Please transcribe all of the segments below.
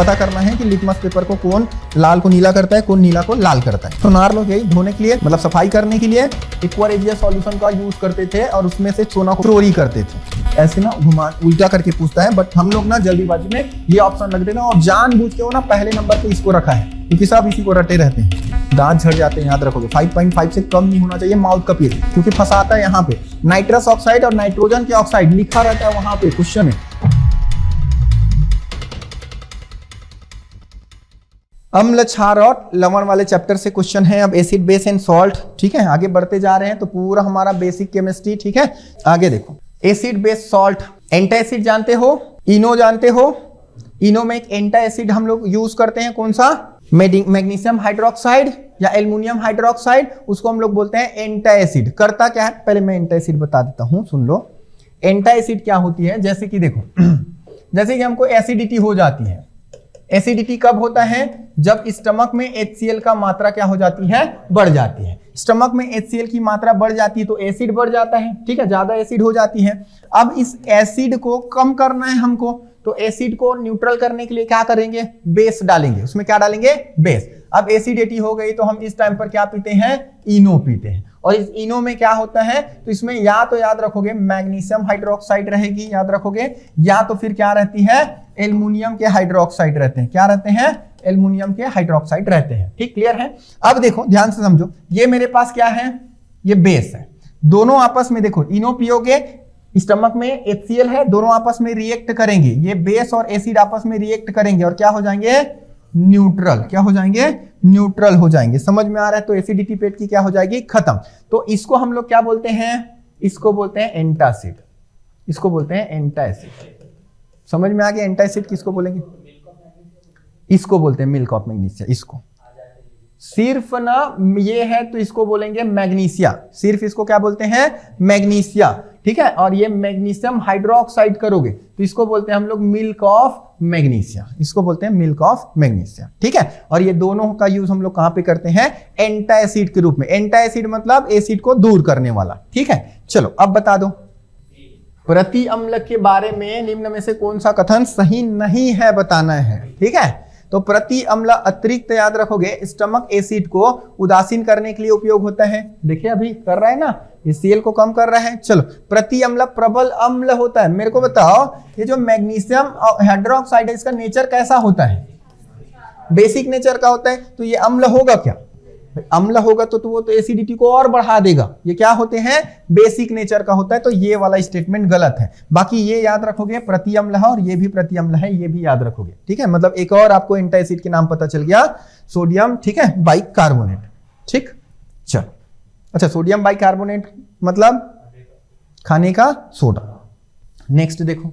पता करना है कि लिटमस पेपर को कौन लाल को नीला करता है, कौन नीला को लाल करता है। तो नार लोग यही धोने के लिए, मतलब सफाई करने के लिए एक्वा सॉल्यूशन का यूज करते थे और उसमें से सोना को चोरी करते थे। ऐसे ना घुमा उल्टा करके पूछता है, बट हम लोग ना जल्दीबाजी में ये ऑप्शन रख देना और जानबूझ के वो ना पहले नंबर पे इसको रखा है, क्योंकि सब इसी को रटे रहते हैं। दांत झड़ जाते हैं, याद रखोगे। 5.5 से कम नहीं होना चाहिए माउथ का पीएच, क्योंकि फंसाता है यहाँ पे। नाइट्रस ऑक्साइड और नाइट्रोजन के ऑक्साइड लिखा रहता है वहां पे क्वेश्चन है। अम्ल, क्षार और लवण वाले चैप्टर से क्वेश्चन है। अब एसिड, बेस एंड सॉल्ट, ठीक है। आगे बढ़ते जा रहे हैं तो पूरा हमारा बेसिक केमिस्ट्री, ठीक है। आगे देखो, एसिड, बेस, सॉल्ट। एंटासिड जानते हो, इनो जानते हो। इनो में एक एंटासिड हम लोग यूज करते हैं, कौन सा? मैग्नीशियम हाइड्रोक्साइड या एल्युमिनियम हाइड्रोक्साइड, उसको हम लोग बोलते हैं एंटासिड। करता क्या है, पहले मैं एंटासिड बता देता हूं, सुन लो। एंटासिड क्या होती है, जैसे कि देखो जैसे कि हमको एसिडिटी हो जाती है। एसिडिटी कब होता है? जब स्टमक में HCl का मात्रा क्या हो जाती है? बढ़ जाती है। स्टमक में HCl की मात्रा बढ़ जाती है तो एसिड बढ़ जाता है, ठीक है, ज्यादा एसिड हो जाती है। अब इस एसिड को कम करना है हमको, तो एसिड को न्यूट्रल करने के लिए क्या करेंगे? बेस डालेंगे। उसमें क्या डालेंगे? बेस। अब एसिडिटी हो गई तो हम इस टाइम पर क्या पीते हैं? इनो पीते हैं। और इस इनो में क्या होता है, तो इसमें या तो याद रखोगे मैग्नीशियम हाइड्रोक्साइड रहेगी, याद रखोगे, या तो फिर क्या रहती है? एल्युमिनियम के हाइड्रोक्साइड रहते हैं। क्या रहते हैं? एल्युमिनियम के हाइड्रोक्साइड रहते हैं। ठीक, क्लियर है। अब देखो ध्यान से समझो, ये मेरे पास क्या है? ये बेस है। दोनों आपस में देखो, इनो पियोगे, स्टमक में HCl है, दोनों आपस में रिएक्ट करेंगे। ये बेस और एसिड आपस में रिएक्ट करेंगे और क्या हो जाएंगे? न्यूट्रल। क्या हो जाएंगे? न्यूट्रल हो जाएंगे। समझ में आ रहा है? तो एसिडिटी पेट की क्या हो जाएगी? खत्म। तो इसको हम लोग क्या बोलते हैं? इसको बोलते हैं एंटासिड। इसको बोलते हैं एंटासिड। समझ में आ गया? एंटासिड किसको बोलेंगे? इसको बोलते हैं मिल्क ऑफ मैग्नीशिया। इसको सिर्फ ना ये है तो इसको बोलेंगे मैग्नीशिया। सिर्फ इसको क्या बोलते हैं? मैग्नीशिया, ठीक है। और ये मैग्नीशियम हाइड्रोक्साइड करोगे तो इसको बोलते हैं हम लोग मिल्क ऑफ मैग्नीशिया। इसको बोलते हैं मिल्क ऑफ मैग्नीशिया, ठीक है। और ये दोनों का यूज हम लोग कहां पे करते हैं? एंटासिड के रूप में। एंटासिड मतलब एसिड को दूर करने वाला, ठीक है। चलो अब बता दो, प्रति अम्ल के बारे में निम्न में से कौन सा कथन सही नहीं है बताना है, ठीक है। तो प्रति अम्ल अतिरिक्त, याद रखोगे, स्टमक एसिड को उदासीन करने के लिए उपयोग होता है। देखिए अभी कर रहा है ना, HCl को कम कर रहा है। चलो, प्रति अम्ल प्रबल अम्ल होता है। मेरे को बताओ, ये जो मैग्नीशियम हाइड्रोक्साइड है इसका नेचर कैसा होता है? बेसिक नेचर का होता है। तो ये अम्ल होगा क्या? अम्ल होगा तो वो तो एसिडिटी को और बढ़ा देगा। ये क्या होते हैं? बेसिक नेचर का होता है। तो ये वाला स्टेटमेंट गलत है। बाकी ये याद रखोगे, प्रति अम्ल है और ये भी प्रति अम्ल है, ये भी याद रखोगे, ठीक है। मतलब एक और आपको एंटासिड के नाम पता चल गया, सोडियम, ठीक है, बाइकार्बोनेट, ठीक। चलो, अच्छा, सोडियम बाइकार्बोनेट मतलब खाने का सोडा। नेक्स्ट देखो,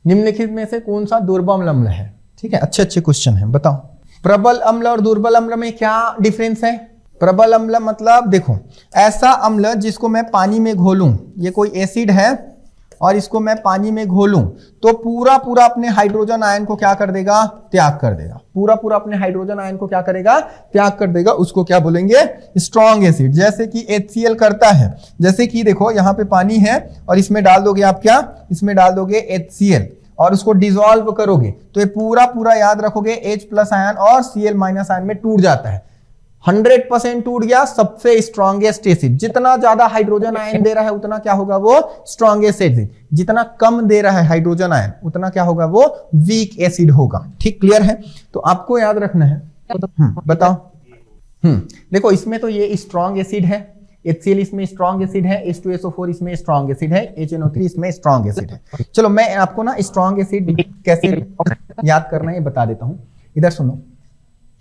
निम्नलिखित में से कौन सा दुर्बल अम्ल है? ठीक है, अच्छे अच्छे क्वेश्चन है, बताओ। प्रबल अम्ल और दुर्बल अम्ल में क्या डिफरेंस है? प्रबल अम्ल मतलब देखो, ऐसा अम्ल जिसको मैं पानी में घोलूं, ये कोई एसिड है और इसको मैं पानी में घोलूं तो पूरा पूरा अपने हाइड्रोजन आयन को क्या कर देगा? त्याग कर देगा। पूरा पूरा अपने हाइड्रोजन आयन को क्या करेगा? त्याग कर देगा। उसको क्या बोलेंगे? Strong acid. जैसे कि HCl करता है। जैसे कि देखो यहाँ पे पानी है और इसमें डाल दोगे आप क्या? इसमें डाल दोगे HCl और उसको डिसॉल्व करोगे तो ये पूरा पूरा याद रखोगे H+ आयन और Cl- आयन में टूट जाता है। 100% टूट गया। सबसे स्ट्रॉन्गेस्ट एसिड। जितना ज्यादा हाइड्रोजन आयन दे रहा है उतना क्या होगा? वो स्ट्रॉन्गेस्ट एसिड। जितना कम दे रहा है हाइड्रोजन आयन उतना क्या होगा? वो वीक एसिड होगा। ठीक, क्लियर है। तो आपको याद रखना है। बताओ। देखो इसमें तो ये स्ट्रॉन्ग एसिड है, HCl इसमें स्ट्रॉन्ग एसिड है, H2SO4 इसमें स्ट्रॉन्ग एसिड है, HNO3 इसमें स्ट्रॉन्ग एसिड है। चलो मैं आपको ना स्ट्रॉन्ग एसिड कैसे याद करना है बता देता हूं। इधर सुनो,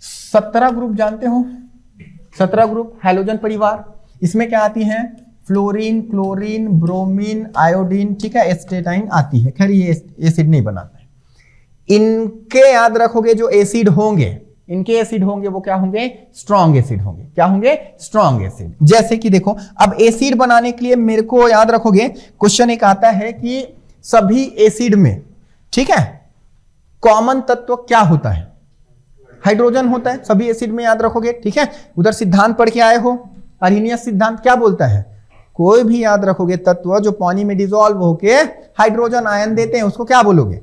17 ग्रुप जानते हो? 17 ग्रुप हैलोजन परिवार। इसमें क्या आती है? फ्लोरीन, क्लोरीन, ब्रोमीन, आयोडीन, ठीक है, एस्टेटाइन आती है। खैर ये एसिड नहीं बनाता है। इनके याद रखोगे जो एसिड होंगे, इनके एसिड होंगे वो क्या होंगे? स्ट्रॉन्ग एसिड होंगे। क्या होंगे? Strong acid. जैसे कि देखो, अब एसिड बनाने के लिए मेरे को याद रखोगे, क्वेश्चन एक आता है कि सभी एसिड में, ठीक है, कॉमन तत्व क्या होता है? हाइड्रोजन होता है सभी एसिड में, याद रखोगे, ठीक है। उधर सिद्धांत पढ़ के आए हो, अरेनियस सिद्धांत क्या बोलता है? कोई भी याद रखोगे तत्व जो पानी में डिसॉल्व होके हाइड्रोजन आयन देते हैं उसको क्या बोलोगे?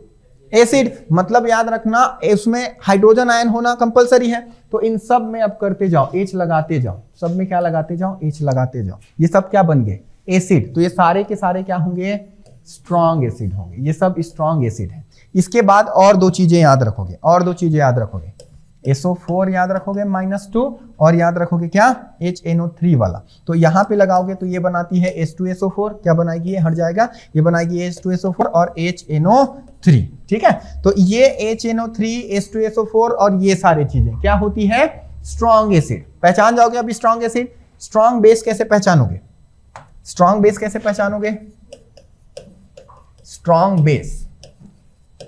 एसिड, मतलब याद रखना इसमें हाइड्रोजन आयन होना कंपलसरी है। तो इन सब में अब करते जाओ, H लगाते जाओ, सब में क्या लगाते जाओ, H लगाते जाओ। ये सब क्या बन गए, एसिड। तो ये सारे के सारे क्या होंगे, स्ट्रॉन्ग एसिड होंगे, ये सब स्ट्रॉन्ग एसिड है। इसके बाद और दो चीजें याद रखोगे, और दो चीजें याद रखोगे, SO4 याद रखोगे -2, और याद रखोगे क्या, HNO3 वाला। तो यहां पे लगाओगे तो ये बनाती है H2SO4, क्या बनाएगी, ये हट जाएगा, ये बनाएगी H2SO4 और HNO3। ठीक है, तो ये HNO3, H2SO4 और ये सारी चीजें क्या होती है, स्ट्रॉन्ग एसिड। पहचान जाओगे अभी स्ट्रॉन्ग एसिड। स्ट्रॉन्ग बेस कैसे पहचानोगे, स्ट्रॉन्ग बेस कैसे पहचानोगे, स्ट्रॉन्ग बेस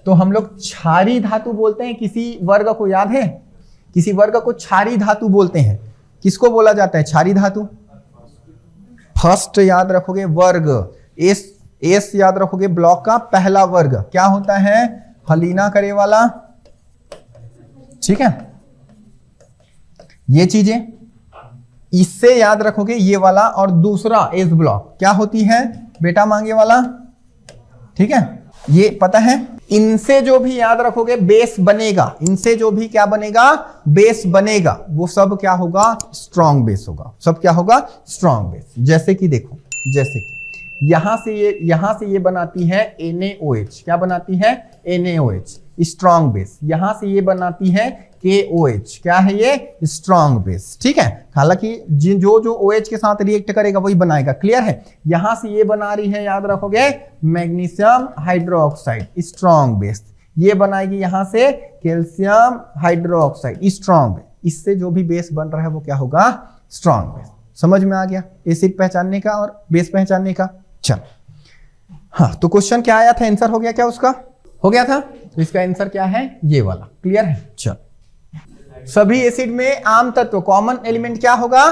तो हम लोग क्षारी धातु बोलते हैं किसी वर्ग को, याद है, किसी वर्ग को क्षारी धातु बोलते हैं। किसको बोला जाता है क्षारी धातु, फर्स्ट याद रखोगे वर्ग, एस याद रखोगे ब्लॉक का पहला वर्ग क्या होता है, हलीना करे वाला। ठीक है, ये चीजें इससे याद रखोगे ये वाला, और दूसरा एस ब्लॉक क्या होती है, बेटा मांगे वाला। ठीक है, ये पता है। इनसे जो भी याद रखोगे बेस बनेगा, इनसे जो भी क्या बनेगा, बेस बनेगा, वो सब क्या होगा, स्ट्रॉन्ग बेस होगा, सब क्या होगा, स्ट्रॉन्ग बेस। जैसे कि देखो, जैसे कि यहां से ये बनाती है NaOH, क्या बनाती है, NaOH स्ट्रॉन्ग बेस। यहां से ये बनाती है KOH, क्या है ये, स्ट्रॉन्ग बेस। ठीक है, हालांकि जो जो OH के साथ रिएक्ट करेगा वही बनाएगा, क्लियर है। यहां से ये बना रही है, याद रखोगे, मैग्नीशियम हाइड्रोक्साइड स्ट्रॉन्ग बेस। ये बनाएगी यहां से कैल्शियम हाइड्रोक्साइड स्ट्रॉन्ग बेस। इससे जो भी बेस बन रहा है वो क्या होगा, स्ट्रॉन्ग बेस। समझ में आ गया एसिड पहचानने का और बेस पहचानने का। चल, हाँ, तो क्वेश्चन क्या आया था, आंसर हो गया क्या उसका, हो गया था। तो इसका आंसर क्या है, ये वाला, क्लियर है। चल, सभी एसिड में आम तत्व कॉमन एलिमेंट क्या होगा,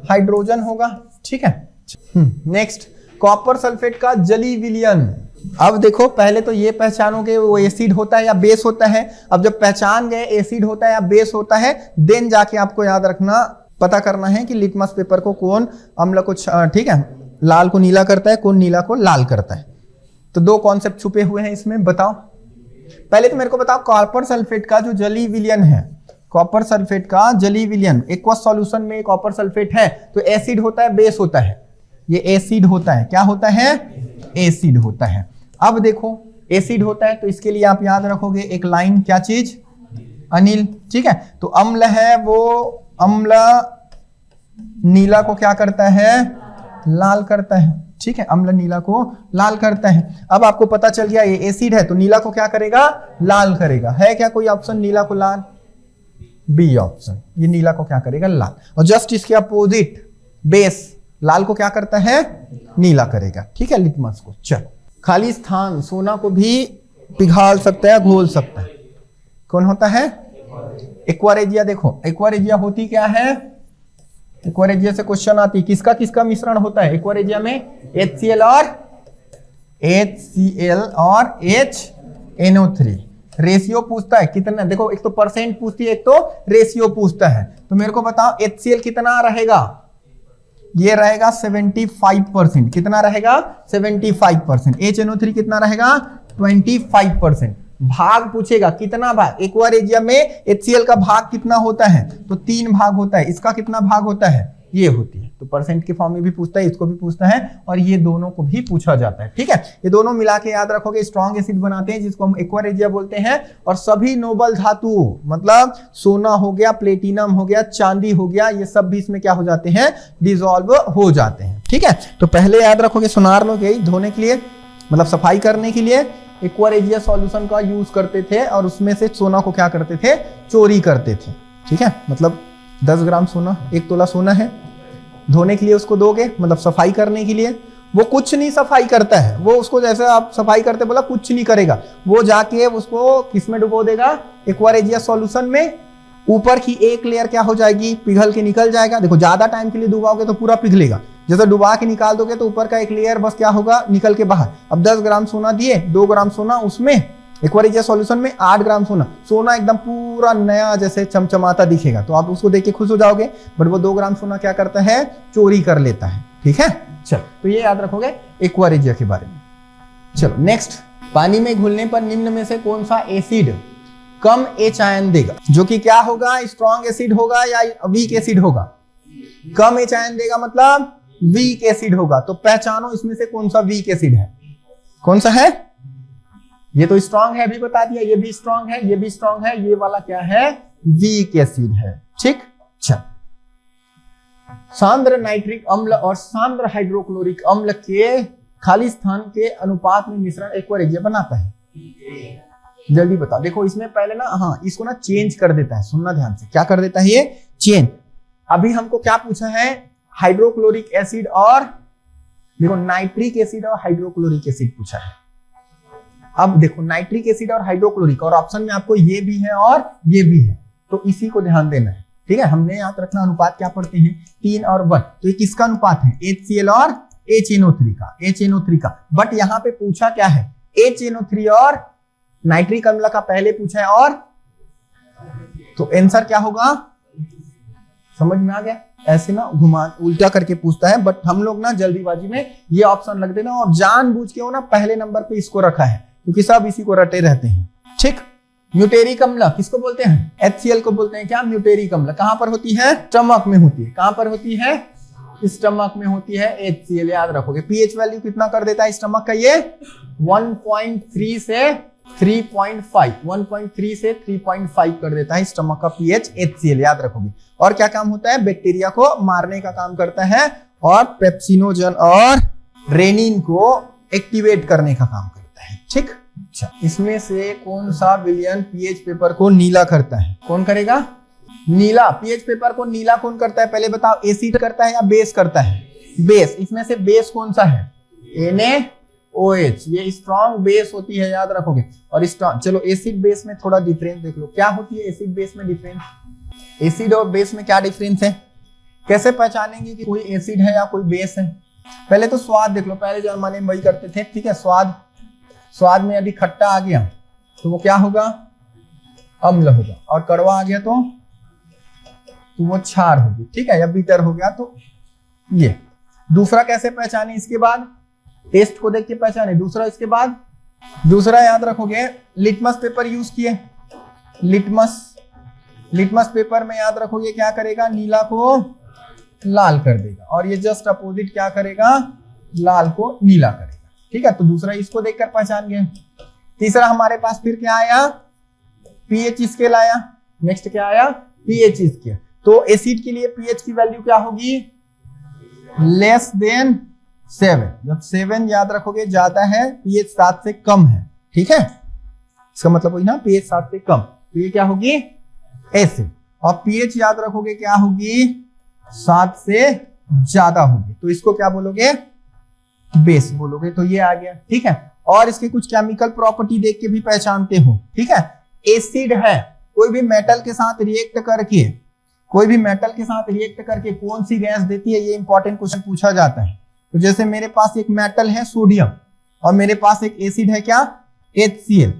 हाइड्रोजन होगा। ठीक है, नेक्स्ट, कॉपर सल्फेट का जली विलयन। अब देखो, पहले तो ये पहचानोगे वो एसिड होता है या बेस होता है। अब जब पहचान गए एसिड होता है या बेस होता है, देन जाके आपको याद रखना, पता करना है कि लिटमस पेपर को कौन अम्ल को, ठीक है, लाल को नीला करता है, कौन नीला को लाल करता है। तो दो कॉन्सेप्ट छुपे हुए हैं इसमें, बताओ। पहले तो मेरे को बताओ, कॉपर सल्फेट का जो जली विलयन है, कॉपर सल्फेट का जली विलयन, एक्वस सॉल्यूशन में कॉपर सल्फेट है तो एसिड होता है, बेस होता है, ये एसिड होता है, क्या होता है, एसिड होता है। अब देखो, एसिड होता है तो इसके लिए आप याद रखोगे एक लाइन, क्या चीज, अनिल। ठीक है, तो अम्ल है, वो अम्ल नीला को क्या करता है, लाल करता है। ठीक है, अम्ल नीला को लाल करता है। अब आपको पता चल गया ये एसिड है तो नीला को क्या करेगा, लाल करेगा। है क्या कोई ऑप्शन नीला को लाल, बी ऑप्शन, ये नीला को क्या करेगा, लाल। और जस्ट इसके अपोजिट बेस लाल को क्या करता है, नीला करेगा। ठीक है, लिटमस को। चलो, खाली स्थान सोना को भी पिघाल सकता है, घोल सकता है, कौन होता है, एक्वारेजिया। देखो, एक्वारेजिया होती क्या है, एक्वारेजिया से क्वेश्चन आती, किसका किसका मिश्रण होता है एक्वारेजिया में, HCl और HNO3। रेशियो पूछता है कितना, देखो एक तो परसेंट पूछती है, एक तो रेशियो पूछता है। तो मेरे को बताओ HCl कितना रहेगा, ये रहेगा 75%, कितना रहेगा, 75%। HNO3 कितना रहेगा, 25%। भाग पूछेगा, कितना भाग, एक्वारेजिया में HCl का भाग कितना होता है, तो 3 भाग होता है। इसका कितना भाग होता है, ये होती है। तो परसेंट के फॉर्म में भी पूछता है, इसको भी पूछता है, और ये दोनों को भी पूछा जाता है। ठीक है, ये दोनों मिला के याद रखोगे स्ट्रॉन्ग एसिड बनाते हैं, जिसको हम एक्वारेजिया बोलते हैं। और सभी नोबल धातु, मतलब सोना हो गया, प्लेटिनम हो गया, चांदी हो गया, ये सब भी इसमें क्या हो जाते हैं, डिसॉल्व हो जाते हैं। ठीक है, तो पहले याद रखोगे सुनार लोग यही धोने के लिए, मतलब सफाई करने के लिए एक्वारेजिया सॉल्यूशन का यूज करते थे, और उसमें से सोना को क्या करते थे, चोरी करते थे। ठीक है, मतलब 10 ग्राम सोना, 1 तोला सोना है, धोने के लिए उसको दोगे, मतलब सफाई करने के लिए, वो कुछ नहीं सफाई करता है, वो उसको जैसे आप सफाई करते बोला कुछ नहीं करेगा, वो जाके उसको किस में डुबो देगा, एक्वारेजिया सॉल्यूशन में। ऊपर की एक लेयर क्या हो जाएगी, पिघल के निकल जाएगा। देखो, ज्यादा टाइम के लिए डुबाओगे तो पूरा पिघलेगा, जैसे डुबा के निकाल दोगे तो ऊपर का एक लेयर बस क्या होगा, निकल के बाहर। अब 10 ग्राम सोना दिए, 2 ग्राम सोना उसमें, एक्वारेजिया सॉल्यूशन में 8 ग्राम सोना, सोना एकदम पूरा नया जैसे चमचमाता दिखेगा, तो आप उसको देख के खुश हो जाओगे। बट वो 2 ग्राम सोना क्या करता है, चोरी कर लेता है। ठीक है, चलो, तो ये याद रखोगे एक्वारेजिया के बारे में। चलो नेक्स्ट, पानी में घुलने पर निम्न में से कौन सा एसिड कम H आयन देगा, जो कि क्या होगा, स्ट्रॉन्ग एसिड होगा या वीक एसिड होगा? कम H आयन देगा मतलब वीक एसिड होगा। तो पहचानो इसमें से कौन सा वीक एसिड है, कौन सा है? ये तो स्ट्रॉन्ग है, अभी बता दिया, ये भी स्ट्रॉन्ग है, ये भी स्ट्रॉन्ग है, ये वाला क्या है, वीक एसिड है। ठीक, चल। सांद्र नाइट्रिक अम्ल और सांद्र हाइड्रोक्लोरिक अम्ल के खाली स्थान के अनुपात में मिश्रण एक्वा बनाता है। जल्दी बता। देखो इसमें पहले ना, हाँ, इसको ना चेंज कर देता है, सुनना ध्यान से, क्या कर देता है ये, चेंज। अभी हमको क्या पूछा है, हाइड्रोक्लोरिक एसिड और देखो नाइट्रिक एसिड और हाइड्रोक्लोरिक एसिड पूछा है। अब देखो नाइट्रिक एसिड और हाइड्रोक्लोरिक, और ऑप्शन में आपको ये भी है और ये भी है, तो इसी को ध्यान देना है। ठीक है, हमने याद रखना अनुपात क्या पढ़ते हैं, 3 और 1। तो ये किसका अनुपात है, HCl और HNO3 का, HNO3 का। बट यहाँ पे पूछा क्या है, HNO3 और नाइट्रिक अम्ल का पहले पूछा है, और तो आंसर क्या होगा, समझ में आ गया? ऐसे ना घुमा उल्टा करके पूछता है, बट हम लोग ना जल्दीबाजी में ये ऑप्शन रख देना, और जानबूझ के वो ना पहले नंबर पे इसको रखा है, क्योंकि सब इसी को रटे रहते हैं। ठीक, म्यूटेरिक अम्ल किसको बोलते हैं, HCl को बोलते हैं क्या, म्यूटेरिक अम्ल। कहां पर होती है, स्टमक में होती है। कहां पर होती है, स्टमक में होती है HCl, याद रखोगे। पीएच वैल्यू कितना कर देता है स्टमक का, ये 1.3 से 3.5, 1.3 से 3.5 कर देता है स्टमक का पीएच HCl, याद रखोगे। और क्या काम होता है, बैक्टीरिया को मारने का काम करता है, और पेप्सिनोजन और रेनिन को एक्टिवेट करने का काम करता है। ठीक, अच्छा, इसमें से कौन सा विलयन पीएच पेपर को नीला करता है, कौन करेगा नीला? पीएच पेपर को नीला कौन करता है, पहले बताओ, एसिड करता है या बेस करता है? बेस। इसमें से बेस कौन सा है, NaOH, ये स्ट्रॉन्ग बेस होती है, याद रखोगे। और स्ट्रॉन्ग, चलो एसिड बेस में थोड़ा डिफरेंस देख लो, क्या होती है एसिड बेस में डिफरेंस, एसिड और बेस में क्या डिफरेंस है, कैसे पहचानेंगे कि कोई एसिड है या कोई बेस है? पहले तो स्वाद देख लो, पहले जमाने में वही करते थे। ठीक है, स्वाद में यदि खट्टा आ गया तो वो क्या होगा, अम्ल होगा, और कड़वा आ गया तो वो क्षार होगी। ठीक है, या बीटर हो गया तो ये। दूसरा कैसे पहचाने, इसके बाद टेस्ट को देख के पहचाने। दूसरा, इसके बाद दूसरा याद रखोगे, लिटमस पेपर यूज किए, लिटमस पेपर में याद रखोगे क्या करेगा, नीला को लाल कर देगा, और ये जस्ट अपोजिट क्या करेगा, लाल को नीला करेगा। ठीक है, तो दूसरा इसको देखकर पहचान गए। तीसरा हमारे पास फिर क्या आया, पीएच स्केल आया। नेक्स्ट क्या आया, पीएच स्केल। तो एसिड के लिए पीएच की वैल्यू क्या होगी, लेस देन 7। जब 7 याद रखोगे ज्यादा है, पीएच 7 से कम है। ठीक है, इसका मतलब वही ना, पीएच 7 से कम, तो ये क्या होगी, एसिड। और पीएच याद रखोगे क्या होगी, 7 से ज्यादा होगी, तो इसको क्या बोलोगे, बेस बोलोगे। तो ये आ गया। ठीक है, और इसके कुछ केमिकल प्रॉपर्टी देख के भी पहचानते हो। ठीक है, एसिड है, कोई भी मेटल के साथ रिएक्ट करके कौन सी गैस देती है, ये इंपॉर्टेंट क्वेश्चन पूछा जाता है। तो जैसे मेरे पास एक मेटल है सोडियम, और मेरे पास एक एसिड है क्या, HCl।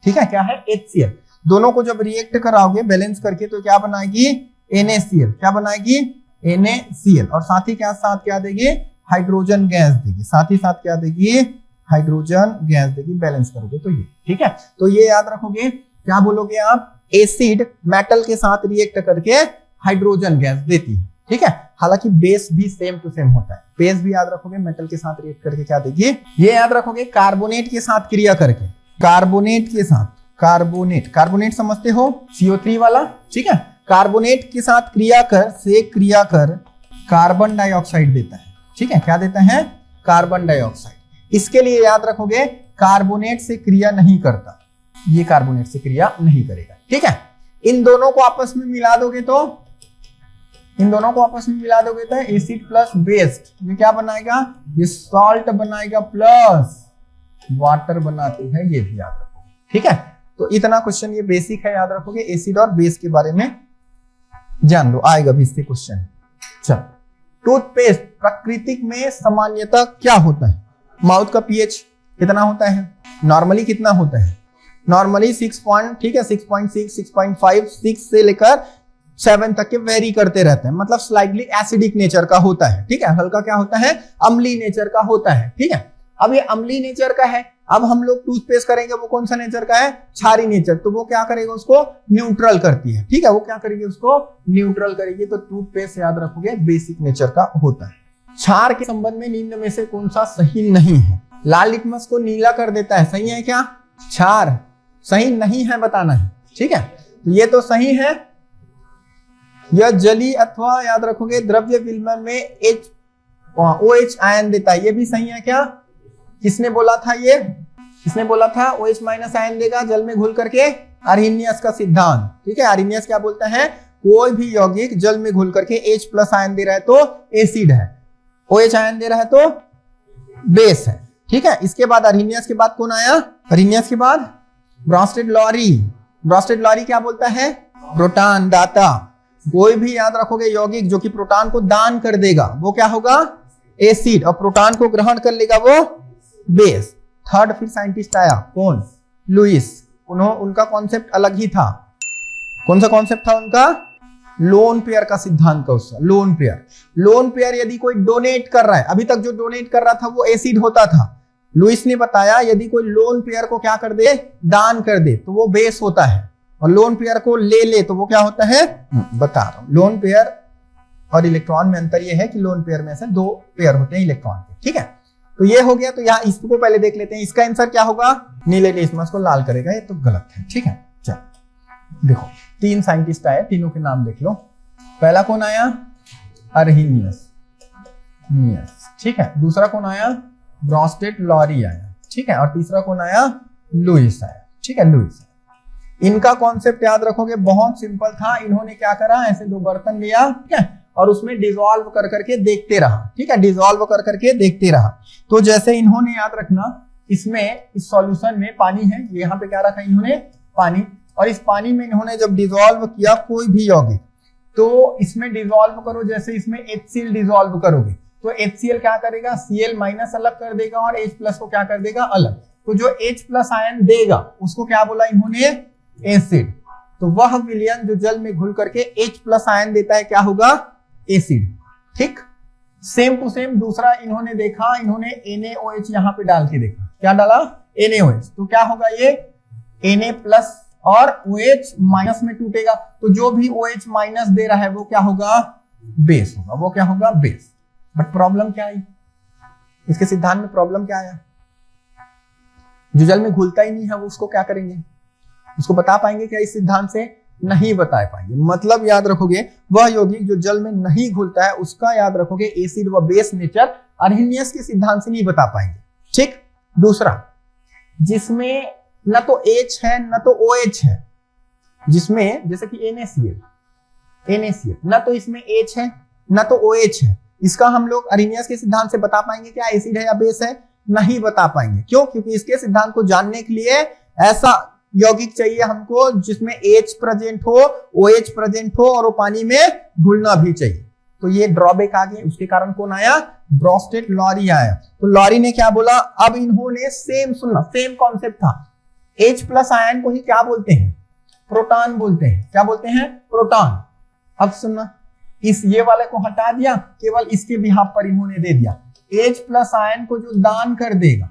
ठीक है, क्या है, HCl। दोनों को जब रिएक्ट कराओगे बैलेंस करके तो क्या बनाएगी, NaCl। क्या बनाएगी, NaCl। और साथ ही क्या देगी, हाइड्रोजन गैस देगी, साथ ही साथ क्या देगी, हाइड्रोजन गैस देगी। बैलेंस करोगे तो ये। ठीक है, तो ये याद रखोगे, क्या बोलोगे आप, एसिड मेटल के साथ रिएक्ट करके हाइड्रोजन गैस देती है। ठीक है, हालांकि बेस भी सेम टू सेम होता है। बेस भी याद रखोगे, मेटल के साथ रिएक्ट करके क्या देगी, ये याद रखोगे, कार्बोनेट के साथ क्रिया करके, कार्बोनेट समझते हो, CO3 वाला। ठीक है, कार्बोनेट के साथ क्रिया कर कार्बन डाइऑक्साइड देता है। ठीक है, क्या देता है, कार्बन डाइऑक्साइड। इसके लिए याद रखोगे, कार्बोनेट से क्रिया नहीं करता, ये कार्बोनेट से क्रिया नहीं करेगा। ठीक है, इन दोनों को आपस में मिला दोगे तो एसिड प्लस बेस, ये क्या बनाएगा, ये सॉल्ट बनाएगा प्लस वाटर बनाती है, ये भी याद रखोगे। ठीक है, तो इतना क्वेश्चन ये बेसिक है, याद रखोगे। एसिड और बेस के बारे में जान लो, आएगा भी इससे क्वेश्चन। चल, टूथपेस्ट प्राकृतिक में सामान्यतः क्या होता है, माउथ का पीएच कितना होता है, नॉर्मली कितना होता है, नॉर्मली 6 ठीक है, 6.6, 6.5, 6 से लेकर 7 तक के वेरी करते रहते हैं, मतलब स्लाइटली एसिडिक नेचर का होता है। ठीक है, हल्का क्या होता है, अम्ली नेचर का होता है। ठीक है, अब ये अम्ली नेचर का है, अब हम लोग टूथपेस्ट करेंगे, वो कौन सा नेचर का है, क्षारी नेचर, तो वो क्या करेगा, उसको न्यूट्रल करती है, ठीक है, वो क्या करेगी, उसको न्यूट्रल करेगी। तो टूथपेस्ट याद रखोगे बेसिक नेचर का होता है। क्षार के संबंध में निम्न में से कौन सा सही नहीं है, लाल लिटमस को नीला कर देता है, सही है क्या, क्षार, सही नहीं है बताना है, ठीक है, तो ये तो सही है। यह जली अथवा याद रखोगे द्रव्य विलयन में OH आयन देता है, ये भी सही है क्या, किसने बोला था, ये किसने बोला था, OH माइनस आयन देगा जल में घुल करके, आर्हेनियस का सिद्धांत, ठीक है। आर्हेनियस क्या बोलता है, कोई भी यौगिक जल में घुल करके H प्लस आयन दे रहा है तो एसिड है, OH आयन दे रहा है तो बेस है, ठीक है। इसके बाद आर्हेनियस के बाद कौन आया, आर्हेनियस के बाद ब्रॉन्स्टेड लॉरी। ब्रॉन्स्टेड लॉरी क्या बोलता है, प्रोटॉन दाता, कोई भी याद रखोगे यौगिक जो कि प्रोटॉन को दान कर देगा वो क्या होगा, एसिड, और प्रोटॉन को ग्रहण कर लेगा वो बेस। थर्ड फिर साइंटिस्ट आया, कौन, लुइस, उनका कॉन्सेप्ट अलग ही था, कौन सा कॉन्सेप्ट था उनका, लोन पेयर का सिद्धांत का, उसका लोन पेयर। लोन पेयर यदि कोई डोनेट कर रहा है, अभी तक जो डोनेट कर रहा था वो एसिड होता था, लुइस ने बताया यदि कोई लोन पेयर को क्या कर दे, दान कर दे, तो वो बेस होता है, और लोन पेयर को ले तो वो क्या होता है, बता रहा हूं। लोन पेयर और इलेक्ट्रॉन में अंतर ये है कि लोन पेयर में से 2 पेयर होते हैं इलेक्ट्रॉन के, ठीक है। तो ये हो गया, तो यहाँ इसको पहले देख लेते हैं, इसका आंसर क्या होगा, नीले लिटमस को लाल करेगा, ये तो गलत है, ठीक है। चलो देखो 3 साइंटिस्ट आए, तीनों के नाम देख लो। पहला कौन आया, आर्हेनियस, ठीक है। दूसरा कौन आया, ब्रॉन्स्टेड लॉरी आया, ठीक है। और तीसरा कौन आया, लुइस आया, ठीक है, लुइस। इनका कॉन्सेप्ट याद रखोगे बहुत सिंपल था, इन्होंने क्या करा, ऐसे 2 बर्तन लिया, ठीक है, और उसमें डिसॉल्व कर करके देखते रहा, ठीक है, डिसॉल्व कर करके देखते रहा। तो जैसे इन्होंने याद रखना, इसमें इस सॉल्यूशन में पानी है, यहाँ पे क्या रखा इन्होंने, पानी, और इस पानी में इन्होंने जब डिसॉल्व किया कोई भी यौगिक, तो इसमें डिसॉल्व करो, जैसे इसमें HCl डिसॉल्व करोगे तो HCl क्या करेगा, Cl माइनस अलग कर देगा और H प्लस को क्या कर देगा, अलग। तो जो H प्लस आयन देगा उसको क्या बोला इन्होंने, एसिड। तो वह विलयन जो जल में घुल करके H प्लस आयन देता है क्या होगा, एसिड, ठीक। सेम टू सेम दूसरा इन्होंने देखा, इन्होंने NaOH यहां पे डाल के देखा, क्या डाला, NaOH, तो क्या होगा, ये Na प्लस और OH माइनस में टूटेगा, तो जो भी OH माइनस दे रहा है वो क्या होगा, बेस होगा, वो क्या होगा, बेस। बट प्रॉब्लम क्या आई, इसके सिद्धांत में प्रॉब्लम क्या आया, जो जल में घुलता ही नहीं है वो उसको क्या करेंगे, उसको बता पाएंगे क्या इस सिद्धांत से, नहीं बता पाएंगे। मतलब याद रखोगे वह यौगिक जो जल में नहीं घुलता है उसका याद रखोगे एसिड व बेस नेचर आर्हेनियस के सिद्धांत से नहीं बता पाएंगे, ठीक। दूसरा, जिसमें न तो H है न तो OH है, जिसमें जैसे कि NaCl, न तो इसमें H है न तो OH है, इसका हम लोग आर्हेनियस के सिद्धांत से बता पाएंगे क्या एसिड है या बेस है, नहीं बता पाएंगे। क्यों, क्योंकि इसके सिद्धांत को जानने के लिए ऐसा यौगिक चाहिए हमको जिसमें H प्रेजेंट हो, OH प्रेजेंट हो और वो पानी में घुलना भी चाहिए। तो ये ड्रॉबैक आ गया, उसके कारण कौन आया, ब्रॉन्स्टेड लॉरी आया। तो लॉरी ने क्या बोला, अब इन्होंने सेम सुनना, सेम कॉन्सेप्ट था, H प्लस आयन को ही क्या बोलते हैं, प्रोटॉन बोलते हैं, क्या बोलते हैं, प्रोटॉन। अब सुनना, इस ये वाले को हटा दिया, केवल इसके बिहाफ पर इन्होंने दे दिया, H प्लस आयन को जो दान कर देगा,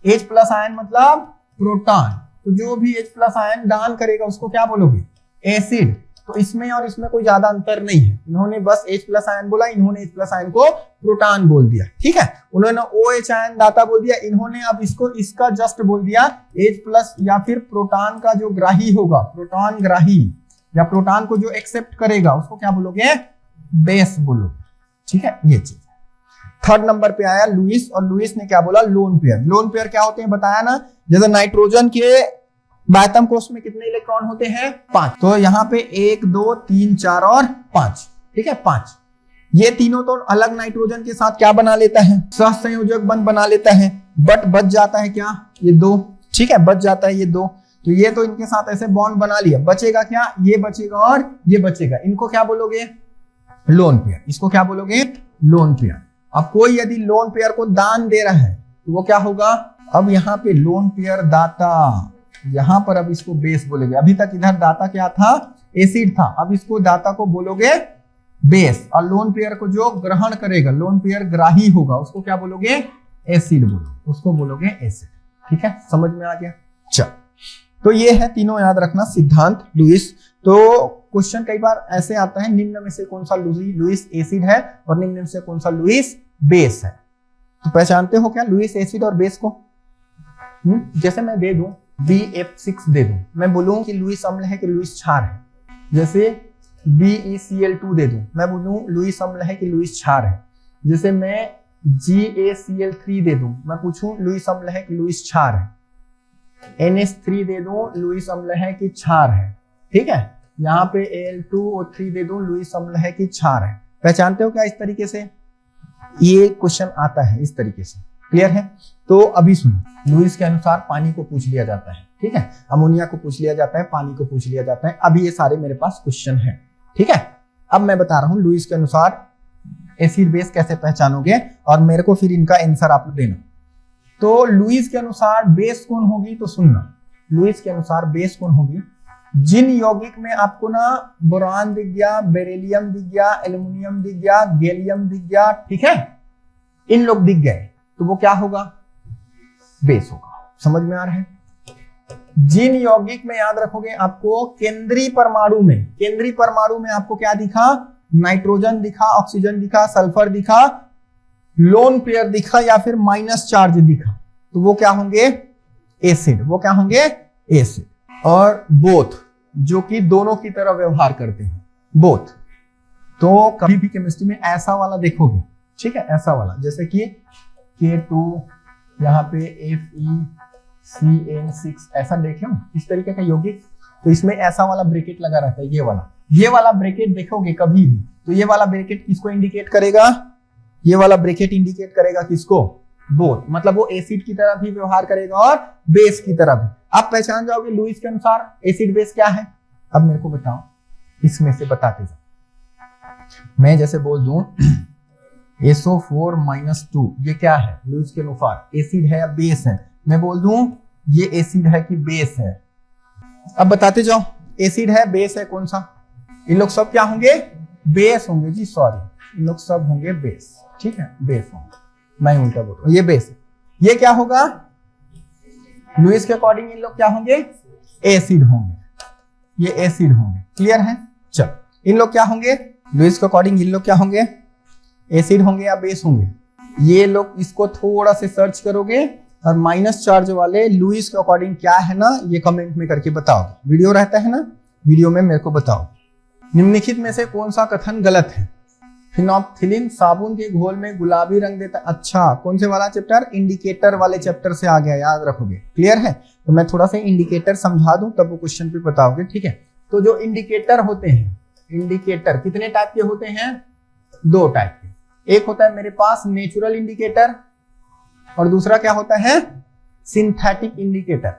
H प्लस आयन मतलब प्रोटॉन, तो जो भी H प्लस आयन दान करेगा उसको क्या बोलोगे, एसिड। तो इसमें और इसमें कोई ज्यादा अंतर नहीं है, इन्होंने बस H प्लस आयन बोला, इन्होंने H प्लस आयन को प्रोटॉन बोल दिया, ठीक है। उन्होंने OH आयन दाता बोल दिया, इन्होंने अब इसको इसका जस्ट बोल दिया H प्लस, या फिर प्रोटॉन का जो ग्राही होगा, प्रोटॉन ग्राही या प्रोटॉन को जो एक्सेप्ट करेगा उसको क्या बोलोगे, बेस बोलोगे, ठीक है। ये चीज थर्ड नंबर पे आया लुइस, और लुइस ने क्या बोला, लोन पेयर। लोन पेयर क्या होते हैं बताया ना, जैसे नाइट्रोजन के बायतम कोष में कितने इलेक्ट्रॉन होते हैं, 5। तो यहाँ पे 1 2 3 4 और 5, ठीक है, 5। ये तीनों तो अलग नाइट्रोजन के साथ क्या बना लेता है, सहसंयोजक बंध बना लेता है, बट बच जाता है क्या, ये 2, ठीक है, बच जाता है ये 2। तो ये तो इनके साथ ऐसे बॉन्ड बना लिया, बचेगा क्या, ये बचेगा और ये बचेगा, इनको क्या बोलोगे, लोन पेयर। इसको क्या बोलोगे, लोन पेयर। अब कोई यदि लोन पेयर को दान दे रहा है तो वो क्या होगा, अब यहाँ पे लोन पेयर दाता, यहां पर अब इसको बेस बोलोगे। अभी तक इधर दाता क्या था, एसिड था, अब इसको दाता को बोलोगे बेस, और लोन पेयर को जो ग्रहण करेगा, लोन पेयर ग्राही होगा, उसको क्या बोलोगे, एसिड बोलोगे, उसको बोलोगे एसिड। ठीक है, समझ में आ गया। चल, तो ये है तीनों याद रखना सिद्धांत लुईस। तो क्वेश्चन कई बार ऐसे आता है, निम्न में से कौन सा लुईस एसिड है और निम्न में से कौन सा लुईस बेस है। तो पहचानते हो क्या लुईस एसिड और बेस को? जैसे मैं दे दूं BF6 दे दूं, मैं बोलूं कि लुईस अम्ल है कि लुईस क्षार है। जैसे BeCl2 दे दूं, मैं बोलूं लुईस अम्ल है कि लुईस क्षार है। जैसे मैं GaCl3 दे दूं, मैं पूछूं लुईस अम्ल है कि लुईस क्षार है। NH3 दे दूं, लुईस अम्ल है कि क्षार है। ठीक है, यहाँ पे Al2O3 दे दूं, लुईस अम्ल है कि क्षार है। पहचानते हो क्या? इस तरीके से ये क्वेश्चन आता है, इस तरीके से। क्लियर है? तो अभी सुनो, लुईस के अनुसार पानी को पूछ लिया जाता है, ठीक है, अमोनिया को पूछ लिया जाता है, पानी को पूछ लिया जाता है। अभी ये सारे मेरे पास क्वेश्चन है, ठीक है। अब मैं बता रहा हूं लुईस के अनुसार एसिड बेस कैसे पहचानोगे और मेरे को फिर इनका आंसर आप देना। तो लुईस के अनुसार बेस कौन होगी? तो सुनना, लुईस के अनुसार बेस कौन होगी? जिन यौगिक में आपको ना बोरान दिख गया, बेरिलियम दिख गया, एल्युमिनियम दिख गया, गैलियम दिख गया, ठीक है, इन लोग दिख गए तो वो क्या होगा? बेस होगा। समझ में आ रहा है? जिन यौगिक में याद रखोगे आपको केंद्रीय परमाणु में आपको क्या दिखा? नाइट्रोजन दिखा, ऑक्सीजन दिखा, सल्फर दिखा, लोन पेयर दिखा या फिर माइनस चार्ज दिखा, तो वो क्या होंगे? एसिड। वो क्या होंगे? एसिड। और बोथ, जो कि दोनों की तरह व्यवहार करते हैं, बोथ। तो कभी भी केमिस्ट्री में ऐसा वाला देखोगे, ठीक है, ऐसा वाला, जैसे कि K2 यहाँ पे FeCN6 ऐसा देखे हो, इस तरीके का यौगिक, तो इसमें ऐसा वाला ब्रैकेट लगा रहता है, ये वाला ब्रैकेट देखोगे कभी भी, तो ये वाला ब्रैकेट किसको इंडिकेट करेगा? ये वाला ब्रैकेट इंडिकेट करेगा किसको? बोथ। मतलब वो एसिड की तरह भी व्यवहार करेगा और बेस की तरह भी। आप पहचान जाओगे लुईस के अनुसार एसिड बेस क्या है। अब मेरे को बताओ, इसमें से बताते जाओ। मैं जैसे बोल दूं SO4-2, ये क्या है? लुईस के अनुसार एसिड है या बेस है? मैं बोल दूं ये एसिड है कि बेस है। अब बताते जाओ, एसिड है, बेस है, कौन सा? इन लोग सब क्या होंगे? बेस होंगे जी, सॉरी, इन लोग सब होंगे बेस, ठीक है, बेस होंगे। मैं उल्टा बोल रहा हूं, ये बेस है। ये क्या होगा? लुईस के अकॉर्डिंग इन लोग क्या होंगे? एसिड होंगे, ये एसिड होंगे। क्लियर है? चल, इन लोग क्या होंगे? लुईस के अकॉर्डिंग इन लोग क्या होंगे? एसिड होंगे या बेस होंगे? ये लोग इसको थोड़ा से सर्च करोगे और माइनस चार्ज वाले लुईस के अकॉर्डिंग क्या है ना, ये कमेंट में करके बताओगे। वीडियो रहता है ना, वीडियो में मेरे को बताओ। निम्नलिखित में से कौन सा कथन गलत है? फिनोप्थिलीन साबुन के घोल में गुलाबी रंग देता। अच्छा, कौन से वाला चैप्टर? इंडिकेटर वाले चैप्टर से आ गया, याद रखोगे। क्लियर है? तो मैं थोड़ा सा इंडिकेटर समझा दूं तब वो क्वेश्चन पे बताओगे, ठीक है। तो जो इंडिकेटर होते हैं, इंडिकेटर कितने टाइप के होते हैं? 2 टाइप के। एक होता है मेरे पास नेचुरल इंडिकेटर और दूसरा क्या होता है? Synthetic indicator.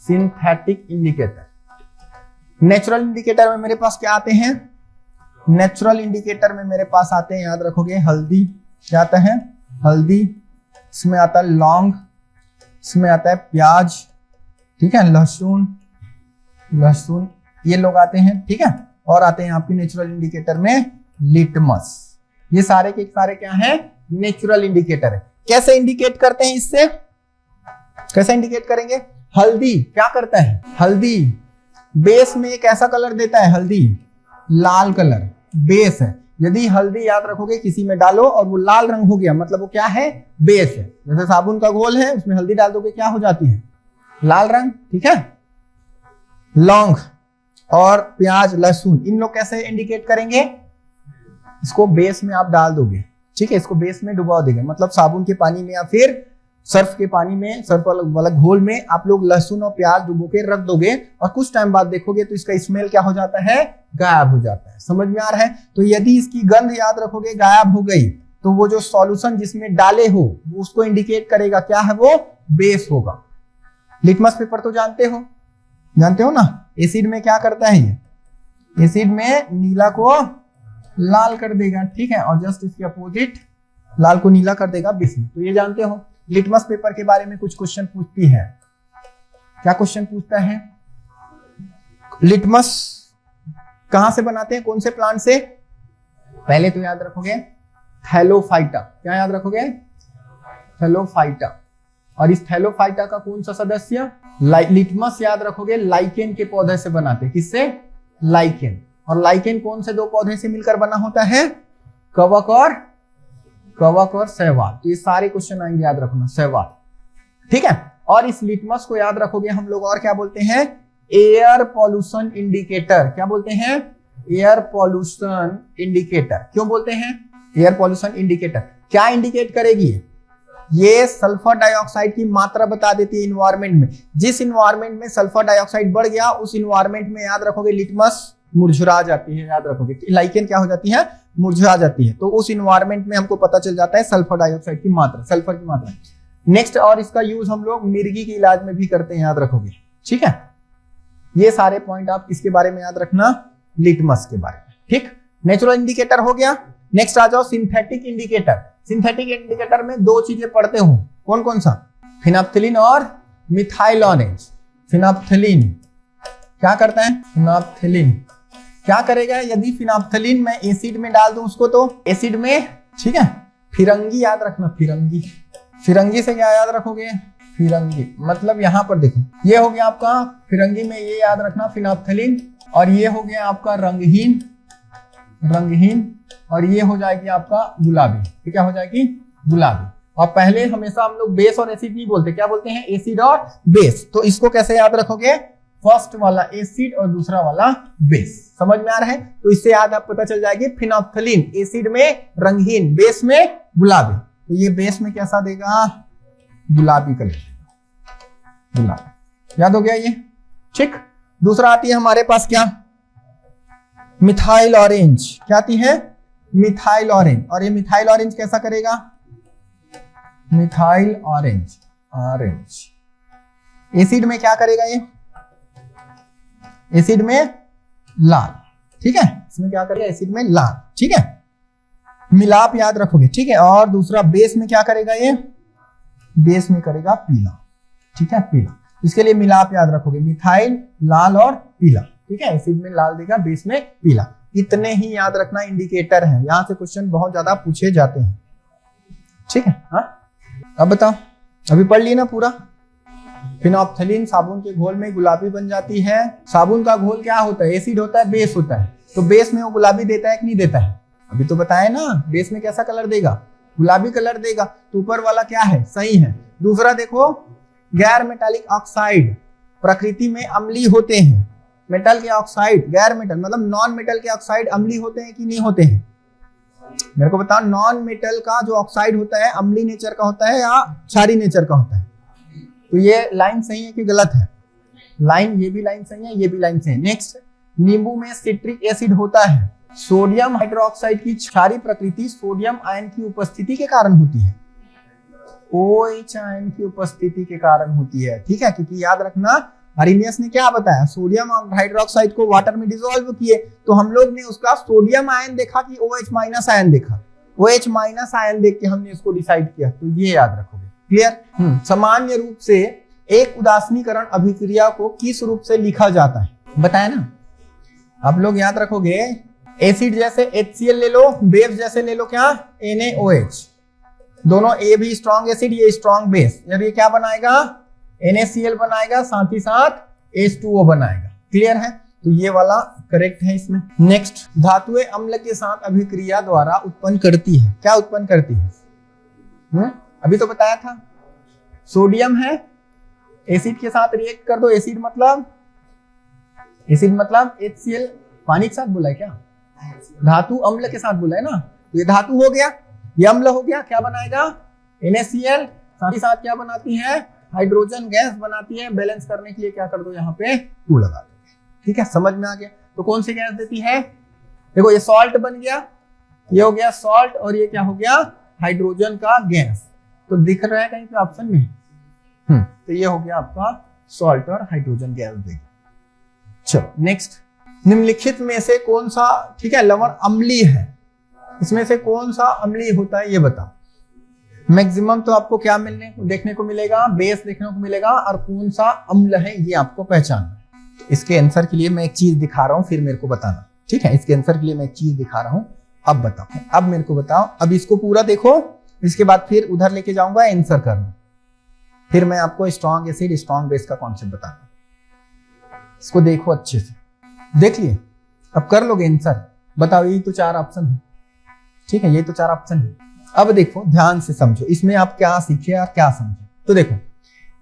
Synthetic indicator. Natural indicator में मेरे पास क्या आते हैं? नेचुरल इंडिकेटर में मेरे पास आते हैं, याद रखोगे, हल्दी। क्या आता है? हल्दी। इसमें आता है लौंग, इसमें आता है प्याज, ठीक है, लहसुन, लहसुन, ये लोग आते हैं, ठीक है। और आते हैं आपके नेचुरल इंडिकेटर में लिटमस। ये सारे के सारे क्या है? नेचुरल इंडिकेटर है। कैसे इंडिकेट करते हैं इससे? कैसे इंडिकेट करेंगे? हल्दी क्या करता है? हल्दी बेस में एक ऐसा कलर देता है, हल्दी लाल कलर बेस है। यदि हल्दी याद रखोगे किसी में डालो और वो लाल रंग हो गया, मतलब वो क्या है? बेस है। जैसे साबुन का घोल है, उसमें हल्दी डाल दोगे क्या हो जाती है? लाल रंग, ठीक है। लौंग और प्याज, लहसुन, इन लोग कैसे इंडिकेट करेंगे? इसको बेस में आप डाल दोगे, ठीक है, इसको बेस में डुबा देंगे, मतलब साबुन के पानी में या फिर सर्फ के पानी में, सर्फ वाला घोल में आप लोग लहसुन और प्याज डुबो के रख दोगे और कुछ टाइम बाद देखोगे तो इसका स्मेल क्या हो जाता है? गायब हो जाता है। समझ में आ रहा है? तो यदि इसकी गंध याद रखोगे गायब हो गई तो वो जो सॉल्यूशन जिसमें डाले हो वो उसको इंडिकेट करेगा, क्या है वो? बेस होगा। लिटमस पेपर तो जानते हो ना, एसिड में क्या करता है ये? एसिड में नीला को लाल कर देगा, ठीक है, और जस्ट इसके अपोजिट लाल को नीला कर देगा बेस में, तो ये जानते हो। लिटमस पेपर के बारे में कुछ क्वेश्चन पूछती है। क्या क्वेश्चन पूछता है? लिटमस कहां से बनाते हैं, कौन से प्लांट से? पहले तो याद रखोगे थैलोफाइटा। क्या याद रखोगे? थैलोफाइटा। और इस थैलोफाइटा का कौन सा सदस्य? लिटमस याद रखोगे लाइकेन के पौधे से बनाते। किससे? लाइकेन। और लाइकेन कौन से दो पौधे से मिलकर बना होता है? कवक और शैवाल। तो ये सारे क्वेश्चन आएंगे, याद रखना, शैवाल। ठीक है। और इस लिटमस को याद रखोगे हम लोग और क्या बोलते हैं? Air pollution indicator. क्या बोलते हैं? Air pollution indicator. क्यों बोलते हैं एयर पॉल्यूशन इंडिकेटर? क्या इंडिकेट करेगी? ये सल्फर डाइऑक्साइड की मात्रा बता देती है इन्वायरमेंट में। जिस इन्वायरमेंट में सल्फर डाइऑक्साइड बढ़ गया, उस इन्वायरमेंट में याद रखोगे लिटमस मुरझुरा जाती है। याद रखोगे लाइकेन क्या हो जाती है? मुरझुरा जाती है। तो उस इन्वायरमेंट में हमको पता चल जाता है सल्फर डाइऑक्साइड की मात्रा, सल्फर की मात्रा। नेक्स्ट, और इसका यूज हम लोग मिर्गी के इलाज में भी करते हैं, याद रखोगे। ठीक है। ये सारे पॉइंट आप किसके बारे में याद रखना? लिटमस के बारे में। ठीक। नेचुरल इंडिकेटर हो गया। नेक्स्ट आ जाओ सिंथेटिक इंडिकेटर। सिंथेटिक इंडिकेटर में दो चीजें पढ़ते हो, कौन कौन सा? फिनाप्थिलिन और मिथाइल ऑरेंज। फिनाप्थिलिन क्या करता है? फिनाप्थिलिन क्या करेगा? यदि फिनाप्थिलिन मैं एसिड में डाल दूं उसको, तो एसिड में, ठीक है, फिरंगी याद रखना। फिरंगी, फिरंगी से क्या याद रखोगे? फिरंगी मतलब यहां पर देखो, ये हो गया आपका फिरंगी में, ये याद रखना फिनाप्थिलिन। और ये हो गया आपका रंगहीन, और ये हो जाएगी आपका गुलाबी। तो क्या हो जाएगी? गुलाबी। और पहले हमेशा हम लोग बेस और एसिड नहीं बोलते, क्या बोलते हैं? एसिड और बेस। तो इसको कैसे याद रखोगे? फर्स्ट वाला एसिड और दूसरा वाला बेस। समझ में आ रहा है? तो इससे याद आप पता चल जाएगी फिनाप्थिलिन एसिड में रंगहीन, बेस में गुलाबी। तो ये बेस में कैसा देगा? गुलाबी कलर, गुलाबी। याद हो गया ये? ठीक। दूसरा आती है हमारे पास क्या? Methyl orange. क्या आती है? Methyl orange. और ये मिथाइल ऑरेंज कैसा करेगा? मिथाइल ऑरेंज, एसिड में क्या करेगा? ये एसिड में लाल। ठीक है, इसमें क्या करेगा? एसिड में लाल। ठीक है, मिलाप याद रखोगे। ठीक है। और दूसरा बेस में क्या करेगा? ये बेस में करेगा पीला। ठीक है, पीला। इसके लिए मिलाप याद रखोगे, मिथाइल, लाल और पीला। ठीक है, एसिड में लाल देगा, बेस में पीला। इतने ही याद रखना इंडिकेटर है। यहां से क्वेश्चन बहुत ज्यादा पूछे जाते हैं। ठीक है। हाँ, अब बताओ, अभी पढ़ ली ना पूरा? फिनोप्थिलीन साबुन के घोल में गुलाबी बन जाती है। साबुन का घोल क्या होता है? एसिड होता है, बेस होता है। तो बेस में वो गुलाबी देता है कि नहीं देता है? अभी तो बताया ना, बेस में कैसा कलर देगा? गुलाबी कलर देगा। तो ऊपर वाला क्या है? सही है। दूसरा देखो, गैर मेटालिक ऑक्साइड प्रकृति में अम्लीय होते हैं। मेटल के ऑक्साइड, गैर मेटल मतलब नॉन मेटल के ऑक्साइड अम्लीय होते हैं कि नहीं होते हैं? मेरे को बताओ, नॉन मेटल का जो ऑक्साइड होता है अम्लीय नेचर का होता है या क्षारीय नेचर का होता है? तो ये लाइन सही है कि गलत है? लाइन, ये भी लाइन सही है, ये भी लाइन सही है। नेक्स्ट, नींबू में सिट्रिक एसिड होता है। सोडियम हाइड्रोक्साइड की क्षारीय प्रकृति सोडियम आयन की उपस्थिति के कारण होती है। OH आयन की उपस्थिति के कारण होती है। ठीक है, क्योंकि याद रखना अरिनियस ने क्या बताया? सोडियम हाइड्रोक्साइड को वाटर में डिसॉल्व किए, तो हम लोग ने उसका सोडियम आयन देखा कि OH माइनस आयन देखा। OH माइनस आयन देख के हमने इसको डिसाइड किया। तो ये याद रखोगे। क्लियर? सामान्य रूप से एक उदासीनीकरण अभिक्रिया को किस रूप से लिखा जाता है? बताया ना आप लोग, याद रखोगे। एसिड जैसे HCl ले लो, बेस जैसे ले लो क्या? NaOH। दोनों ए भी स्ट्रॉन्ग एसिड, ये स्ट्रॉन्ग बेस। जब ये क्या बनाएगा? NaCl बनाएगा, साथ ही साथ H2O बनाएगा। क्लियर है? तो ये वाला करेक्ट है इसमें। नेक्स्ट, धातुएं अम्ल के साथ अभिक्रिया द्वारा उत्पन्न करती है। क्या उत्पन्न करती है? अभी तो बताया था, सोडियम है, एसिड के साथ रिएक्ट कर दो। एसिड मतलब HCl, पानी के साथ बोला है क्या? धातु अम्ल के साथ बोला है ना। तो ये धातु हो गया, ये अम्ल हो गया। क्या बनाएगा? NaCl। साथ ही साथ क्या बनाती है? हाइड्रोजन गैस बनाती है। बैलेंस करने के लिए क्या कर दो? यहाँ पे 2 लगा दो। ठीक है, समझ में आ गया? तो कौन सी गैस देती है? देखो, ये सॉल्ट बन गया, ये हो गया सॉल्ट, और ये क्या हो गया? हाइड्रोजन का गैस। तो दिख रहा है कहीं पे ऑप्शन में? तो ये हो गया आपका सॉल्ट और हाइड्रोजन गैस देगा। चलो नेक्स्ट, निम्नलिखित में से कौन सा, ठीक है, लवण अम्लीय है? इसमें से कौन सा अम्लीय होता है ये बताओ। मैक्सिमम तो आपको क्या देखने को मिलेगा? बेस देखने को मिलेगा। और कौन सा अम्ल है ये आपको पहचानना है। तो इसके आंसर के लिए मैं एक चीज दिखा रहा हूं, फिर मेरे को बताना। ठीक है, इसके आंसर के लिए मैं एक चीज दिखा रहा हूं, अब बताओ। अब मेरे को बताओ, अब इसको पूरा देखो, इसके बाद फिर उधर लेके जाऊंगा आंसर करना। फिर मैं आपको स्ट्रॉन्ग एसिड स्ट्रॉन्ग बेस का कॉन्सेप्ट बताता हूं। इसको देखो अच्छे से, देख लिए, अब कर लोगे आंसर। बताओ, यही तो 4 ऑप्शन है, ठीक है, ये तो 4 ऑप्शन है। अब देखो ध्यान से समझो, इसमें आप क्या सीखे और क्या समझे। तो देखो,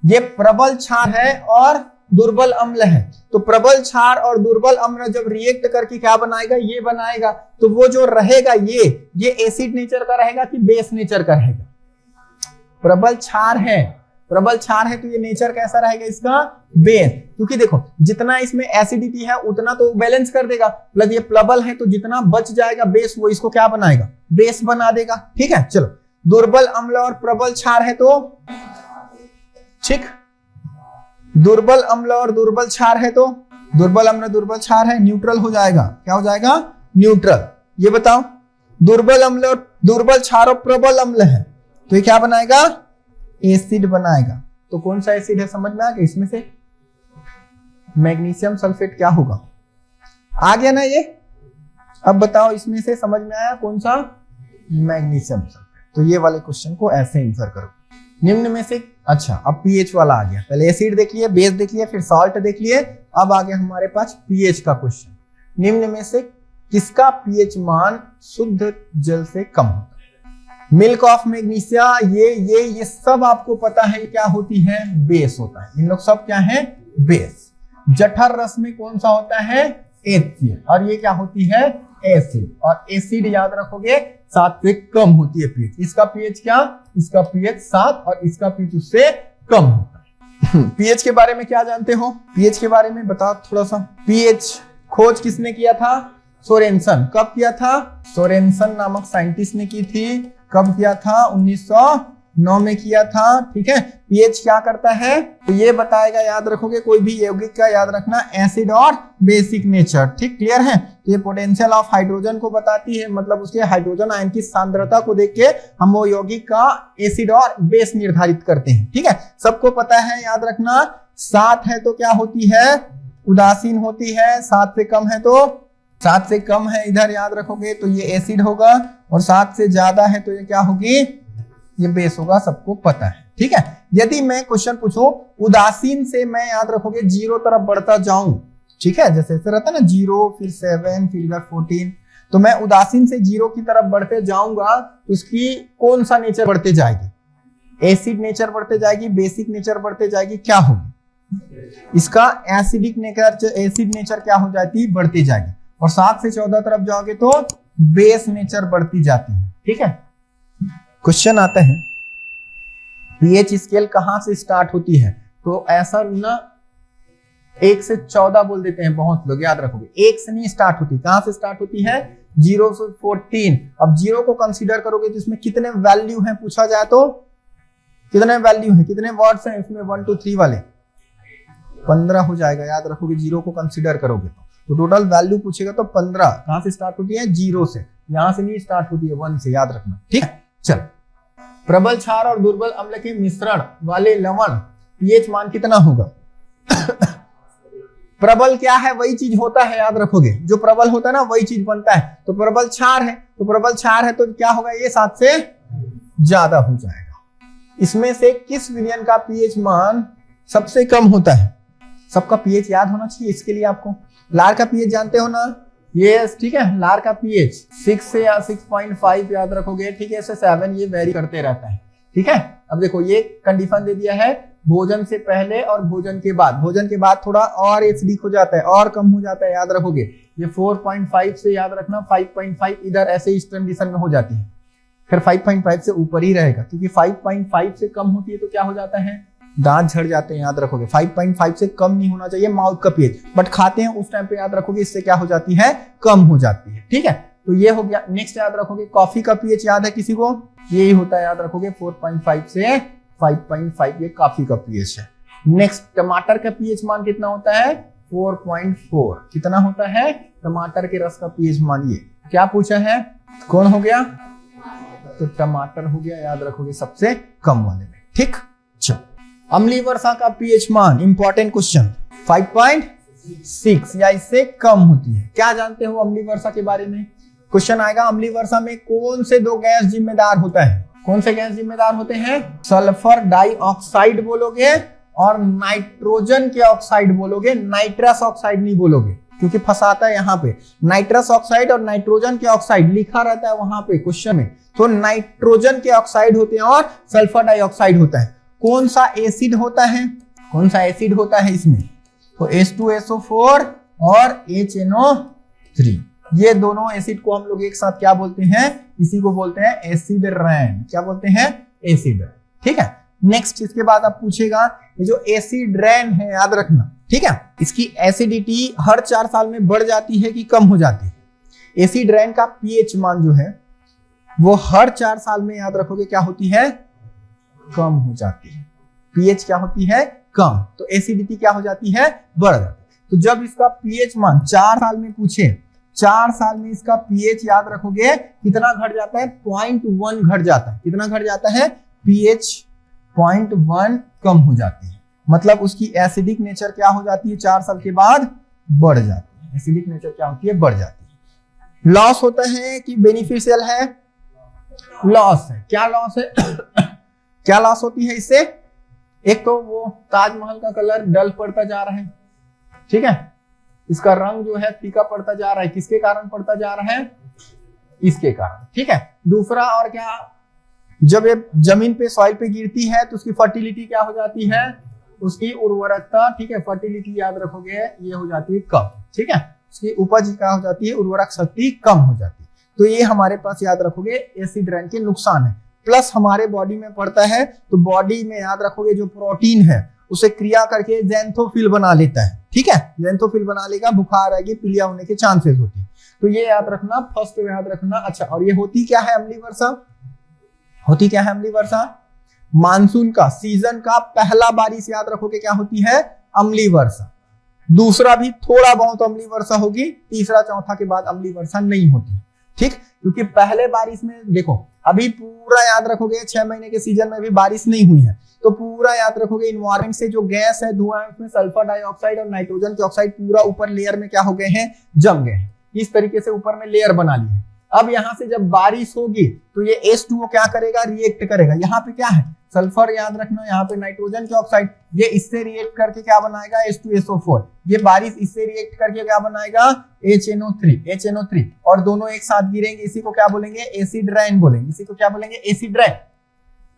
ये प्रबल क्षार है और दुर्बल अम्ल है। तो प्रबल क्षार और दुर्बल अम्ल जब रिएक्ट करके क्या बनाएगा, ये बनाएगा। तो वो जो रहेगा ये एसिड नेचर का रहेगा कि बेस नेचर का रहेगा? प्रबल क्षार है, प्रबल क्षार है तो ये नेचर कैसा रहेगा इसका? बेस। क्योंकि देखो जितना इसमें एसिडिटी है उतना तो बैलेंस कर देगा, प्लस ये प्रबल है तो जितना बच जाएगा बेस वो इसको क्या बनाएगा? बेस बना देगा। ठीक है, चलो दुर्बल अम्ल और प्रबल क्षार है तो ठीक, दुर्बल अम्ल और दुर्बल क्षार है तो दुर्बल अम्ल दुर्बल क्षार है, न्यूट्रल हो जाएगा। क्या हो जाएगा? न्यूट्रल। ये बताओ, दुर्बल अम्ल और दुर्बल क्षार और प्रबल अम्ल है तो ये क्या बनाएगा? एसिड बनाएगा। तो कौन सा एसिड है समझ में आ गया? इसमें से मैग्नीशियम सल्फेट क्या होगा? आ गया ना ये? अब बताओ इसमें से समझ में आया कौन सा? Magnesium sulphate. तो ये वाले क्वेश्चन को ऐसे आंसर करो। निम्न में से, अच्छा अब पीएच वाला आ गया। पहले एसिड देख लिए, बेस देख लिए, फिर सॉल्ट देख लिए, अब आ गया हमारे पास पीएच का क्वेश्चन। निम्न में से किसका पीएच मान शुद्ध जल से कम होता है? मिल्क ऑफ मैग्नीशिया, ये सब आपको पता है क्या होती है? बेस होता है। इन लोग सब क्या है? बेस। जठर रस में कौन सा होता है? HCl, और ये क्या होती है? एसिड। और एसिड याद रखोगे 7 से कम होती है पीएच। इसका पीएच क्या? इसका पीएच 7 और इसका पीएच उससे कम होता है। पीएच के बारे में क्या जानते हो? पीएच के बारे में बताओ थोड़ा सा। पीएच खोज किसने किया था? सोरेनसन। कब किया था? सोरेनसन नामक साइंटिस्ट ने की थी। कब किया था? 1909 में किया था। ठीक है, पीएच क्या करता है तो ये बताएगा, याद रखोगे कोई भी यौगिक का, याद रखना एसिड और बेसिक नेचर। ठीक, क्लियर है? तो ये पोटेंशियल ऑफ हाइड्रोजन को बताती है, मतलब उसके हाइड्रोजन आयन की सांद्रता को देख के हम वो यौगिक का एसिड और बेस निर्धारित करते हैं। ठीक है, सबको पता है, याद रखना। 7 है तो क्या होती है? उदासीन होती है। 7 से कम है तो 7 से कम है इधर, याद रखोगे तो ये एसिड होगा, और 7 से ज्यादा है तो ये क्या होगी? ये बेस होगा, सबको पता है। ठीक है, यदि मैं क्वेश्चन पूछूं उदासीन से, मैं याद रखोगे 0 तरफ बढ़ता जाऊं, ठीक है, जैसे ऐसे रहता है ना 0 फिर 7 फिर इधर 14, तो मैं उदासीन से 0 की तरफ बढ़ते जाऊंगा तो उसकी कौन सा नेचर बढ़ते जाएगी? एसिड नेचर बढ़ते जाएगी, बेसिक नेचर बढ़ते जाएगी, क्या होगी? इसका एसिडिक नेचर, एसिड नेचर क्या हो जाती? बढ़ती जाएगी। और 7 से 14 तरफ जाओगे तो बेस नेचर बढ़ती जाती है। ठीक है, क्वेश्चन आता है पीएच स्केल कहां से स्टार्ट होती है? तो ऐसा ना 1 से 14 बोल देते हैं बहुत लोग, याद रखोगे 1 से नहीं स्टार्ट होती। कहां से स्टार्ट होती है? 0 से 14। अब 0 को कंसीडर करोगे तो इसमें कितने वैल्यू हैं पूछा जाए तो? कितने वैल्यू हैं, कितने वर्ड्स हैं इसमें? 1 2 3 वाले 15 हो जाएगा, याद रखोगे 0 को कंसीडर करोगे तो टोटल वैल्यू पूछेगा तो 15। कहां से स्टार्ट होती है? 0 से। यहां से नहीं स्टार्ट होती है, 1 से, याद रखना। ठीक है, चल प्रबल क्षार और दुर्बल अम्ल के मिश्रण वाले लवण पीएच मान कितना होगा? प्रबल क्या है? वही चीज होता है, याद रखोगे जो प्रबल होता है ना वही चीज बनता है। तो प्रबल क्षार है, तो प्रबल क्षार है तो क्या होगा? ये 7 से ज्यादा हो जाएगा। इसमें से किस विलयन का पीएच मान सबसे कम होता है? सबका पीएच याद होना चाहिए इसके लिए आपको। लार का पीएच जानते हो ना? यस, ठीक है, लार का पीएच 6 से या 6.5 याद रखोगे। ठीक है, इससे 7 ये वेरी करते रहता है। ठीक है, अब देखो ये कंडीशन दे दिया है भोजन से पहले और भोजन के बाद। भोजन के बाद थोड़ा और एसिडिक हो जाता है और कम हो जाता है, याद रखोगे। ये 4.5 से याद रखना 5.5 इधर ऐसे इस कंडीशन में हो जाती है। फिर 5.5 से ऊपर ही रहेगा, क्योंकि 5.5 से कम होती है तो क्या हो जाता है? दांत झड़ जाते हैं, याद रखोगे। 5.5 से कम नहीं होना चाहिए माउथ का पीएच, बट खाते हैं उस टाइम पे, याद रखोगे इससे क्या हो जाती है? कम हो जाती है। ठीक है, तो ये हो गया। नेक्स्ट याद रखोगे कॉफी का पीएच याद है किसी को? यही होता है, याद रखोगे 4.5 से 5.5, ये कॉफी का पीएच है। नेक्स्ट टमाटर का पीएच मान कितना होता है? 4.4। कितना होता है टमाटर के रस का पीएच मान? ये क्या पूछा है? कौन हो गया? तो टमाटर हो गया, याद रखोगे सबसे कम वाले में। ठीक, चलो अम्लीय वर्षा का पीएच मान, इंपॉर्टेंट क्वेश्चन, 5.6 या इससे कम होती है। क्या जानते हो अम्लीय वर्षा के बारे में? क्वेश्चन आएगा अम्लीय वर्षा में कौन से 2 गैस जिम्मेदार होता है? कौन से गैस जिम्मेदार होते हैं? सल्फर डाइऑक्साइड बोलोगे और नाइट्रोजन के ऑक्साइड बोलोगे, नाइट्रस ऑक्साइड नहीं बोलोगे, क्योंकि फंसाता है यहाँ पे। नाइट्रस ऑक्साइड और नाइट्रोजन के ऑक्साइड लिखा रहता है वहां पे क्वेश्चन में, तो नाइट्रोजन के ऑक्साइड होते हैं और सल्फर डाइऑक्साइड होता है। कौन सा एसिड होता है? कौन सा एसिड होता है इसमें? तो H2SO4 और HNO3, ये दोनों एसिड को हम लोग एक साथ क्या बोलते हैं? इसी को बोलते हैं एसिड रैन। क्या बोलते हैं? एसिड रैन। ठीक है। नेक्स्ट इसके बाद आप पूछेगा ये जो एसिड रैन है, याद रखना, ठीक है, इसकी एसिडिटी हर 4 साल में बढ़ जाती है कि कम हो जाती है? एसिड रैन का पीएच मान जो है वो हर 4 साल में, याद रखोगे, क्या होती है? कम हो जाती है। पीएच क्या होती है? कम। तो एसिडिटी क्या हो जाती है? बढ़ जाती है। तो जब इसका पीएच मान 4 साल में पूछे, 4 साल में इसका पीएच याद रखोगे कितना घट जाता है? 0.1 घट जाता है। कितना घट जाता है? पीएच 0.1 कम हो जाती है। मतलब उसकी एसिडिक नेचर क्या हो जाती है? 4 साल के बाद बढ़ जाती है। एसिडिक नेचर क्या होती है? बढ़ जाती है। लॉस होता है कि बेनिफिशियल है? लॉस है। क्या लॉस है? क्या लॉस होती है इससे? एक तो वो ताजमहल का कलर डल पड़ता जा रहा है, ठीक है, इसका रंग जो है फीका पड़ता जा रहा है। किसके कारण पड़ता जा रहा है? इसके कारण, ठीक है। दूसरा और क्या, जब ये जमीन पे सॉइल पे गिरती है तो उसकी फर्टिलिटी क्या हो जाती है? उसकी उर्वरकता, ठीक है, फर्टिलिटी याद रखोगे ये हो जाती है कम, ठीक है, उसकी उपज क्या हो जाती है? उर्वरक शक्ति कम हो जाती है। तो ये हमारे पास याद रखोगे एसिड रैन के नुकसान है। प्लस हमारे बॉडी में पड़ता है, तो बॉडी में याद रखोगे जो प्रोटीन है उसे क्रिया करके ज़ैंथोफिल बना लेता है, ठीक है, ज़ैंथोफिल बना लेगा, बुखार आएगी, पीलिया होने के चांसेस होती है। तो ये याद रखना, फर्स्ट याद रखना। अच्छा, और ये होती क्या है? अम्लीय वर्षा। होती क्या है अम्लीय वर्षा? मानसून का सीजन का पहला बारिश याद रखोगे क्या होती है? अम्लीय वर्षा। दूसरा भी थोड़ा बहुत अम्लीय वर्षा होगी, तीसरा चौथा के बाद अम्लीय वर्षा नहीं होती, ठीक, क्योंकि पहले बारिश में देखो, अभी पूरा याद रखोगे 6 महीने के सीजन में भी बारिश नहीं हुई है, तो पूरा याद रखोगे इन्वायरमेंट से जो गैस है, धुआं है, उसमें सल्फर डाइऑक्साइड और नाइट्रोजन के ऑक्साइड पूरा ऊपर लेयर में क्या हो गए हैं? जम गए हैं। इस तरीके से ऊपर में लेयर बना ली है। अब यहां से जब बारिश होगी तो ये H2O क्या करेगा? रिएक्ट करेगा। यहाँ पे क्या है? सल्फर याद रखना, यहाँ पे नाइट्रोजन के ऑक्साइड, ये इससे रिएक्ट करके क्या बनाएगा? H2SO4। ये बारिश इससे रिएक्ट करके क्या बनाएगा? HNO3। और दोनों एक साथ गिरेंगे, इसी को क्या बोलेंगे? एसिड रैन बोलेंगे। इसी को क्या बोलेंगे? एसिड रैन।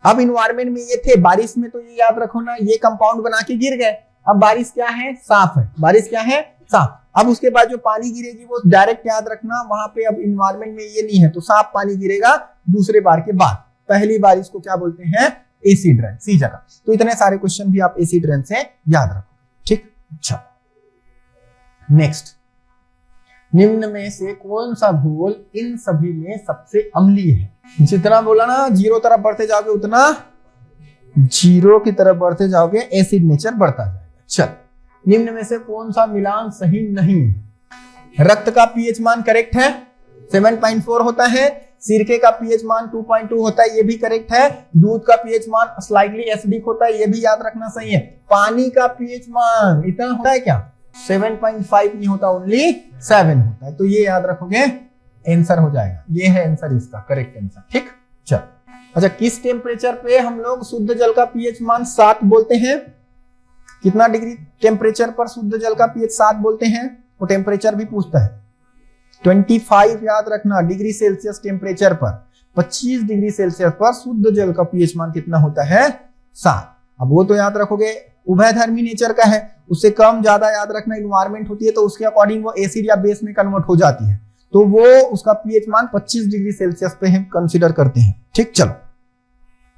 अब इन्वायरमेंट में ये थे, बारिश में तो ये याद रखो ना, ये कंपाउंड बना के गिर गए। अब बारिश क्या है? साफ है। बारिश क्या है? साफ। अब उसके बाद जो पानी गिरेगी वो डायरेक्ट याद रखना, वहां पे अब इन्वायरमेंट में ये नहीं है, तो साफ पानी गिरेगा दूसरे बार के बाद। पहली बारिश को क्या बोलते हैं? एसिड रैन, सी जगह। तो इतने सारे क्वेश्चन भी आप एसिड रैन से याद रखो, ठीक। अच्छा, नेक्स्ट, निम्न में से कौन सा घोल इन सभी में सबसे अम्लीय है? जितना बोला ना, जीरो तरफ बढ़ते जाओगे उतना, जीरो की तरफ बढ़ते जाओगे एसिड नेचर बढ़ता जाएगा। चल, निम्न में से कौन सा मिलान सही नहीं है? रक्त का पीएच मान करेक्ट है, 7.4 होता है। सिरके का पीएच मान 2.2 होता है, ये भी करेक्ट है। दूध का पीएच मान स्लाइटली एसिडिक होता है, ये भी याद रखना सही है। पानी का पीएच मान इतना होता है क्या? 7.5 नहीं होता, ओनली 7 होता है। तो ये याद रखोगे, आंसर हो जाएगा। ये है आंसर, इसका करेक्ट आंसर, ठीक। चल, अच्छा, किस टेम्परेचर पे हम लोग शुद्ध जल का पीएच मान 7 बोलते हैं? कितना डिग्री टेम्परेचर पर शुद्ध जल का पीएच 7 बोलते हैं? वो टेम्परेचर भी पूछता है। 25 याद रखना डिग्री सेल्सियस टेम्परेचर पर, 25 डिग्री सेल्सियस पर शुद्ध जल का पीएच मान कितना होता है? 7। अब वो तो याद रखोगे उभयधर्मी नेचर का है, उससे कम ज्यादा याद रखना इन्वायरमेंट होती है, तो उसके अकॉर्डिंग वो एसिड या बेस में कन्वर्ट हो जाती है, तो वो उसका पीएच मान 25 डिग्री सेल्सियस पे हम कंसीडर करते हैं, ठीक। चलो